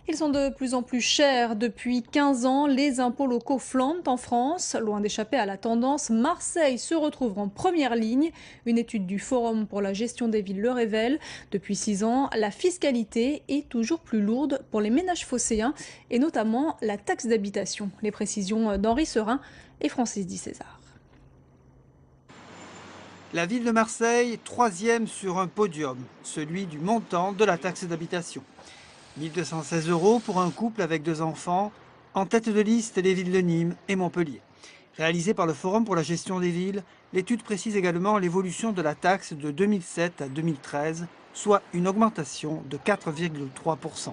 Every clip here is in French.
Ils sont de plus en plus chers. Depuis 15 ans, les impôts locaux flambent en France. Loin d'échapper à la tendance, Marseille se retrouve en première ligne. Une étude du Forum pour la gestion des villes le révèle. Depuis 6 ans, la fiscalité est toujours plus lourde pour les ménages phocéens et notamment la taxe d'habitation. Les précisions d'Henri Serin et Francis Di César. La ville de Marseille, troisième sur un podium, celui du montant de la taxe d'habitation. 1216 euros pour un couple avec 2 enfants. En tête de liste, les villes de Nîmes et Montpellier. Réalisée par le Forum pour la gestion des villes, l'étude précise également l'évolution de la taxe de 2007 à 2013, soit une augmentation de 4,3%.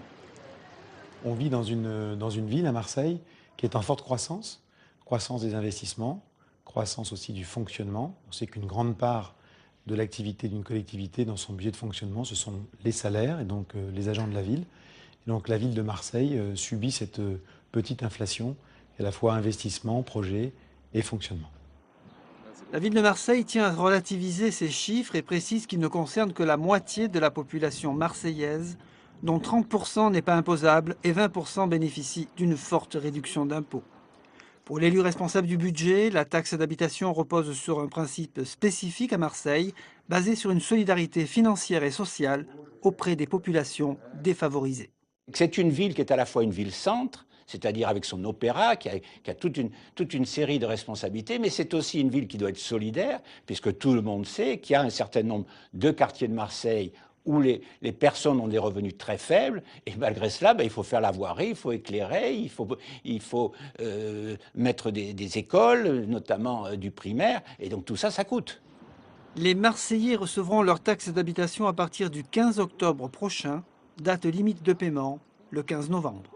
On vit dans une ville à Marseille qui est en forte croissance, croissance des investissements, croissance aussi du fonctionnement. On sait qu'une grande part de l'activité d'une collectivité dans son budget de fonctionnement, ce sont les salaires et donc les agents de la ville. Et donc la ville de Marseille subit cette petite inflation, à la fois investissement, projet et fonctionnement. La ville de Marseille tient à relativiser ces chiffres et précise qu'ils ne concernent que la moitié de la population marseillaise, dont 30% n'est pas imposable et 20% bénéficient d'une forte réduction d'impôts. Pour l'élu responsable du budget, la taxe d'habitation repose sur un principe spécifique à Marseille, basé sur une solidarité financière et sociale auprès des populations défavorisées. C'est une ville qui est à la fois une ville-centre, c'est-à-dire avec son opéra, qui a toute une série de responsabilités, mais c'est aussi une ville qui doit être solidaire, puisque tout le monde sait qu'il y a un certain nombre de quartiers de Marseille où les personnes ont des revenus très faibles, et malgré cela, il faut faire la voirie, il faut éclairer, il faut mettre des écoles, notamment du primaire, et donc tout ça, ça coûte. Les Marseillais recevront leur taxe d'habitation à partir du 15 octobre prochain, date limite de paiement le 15 novembre.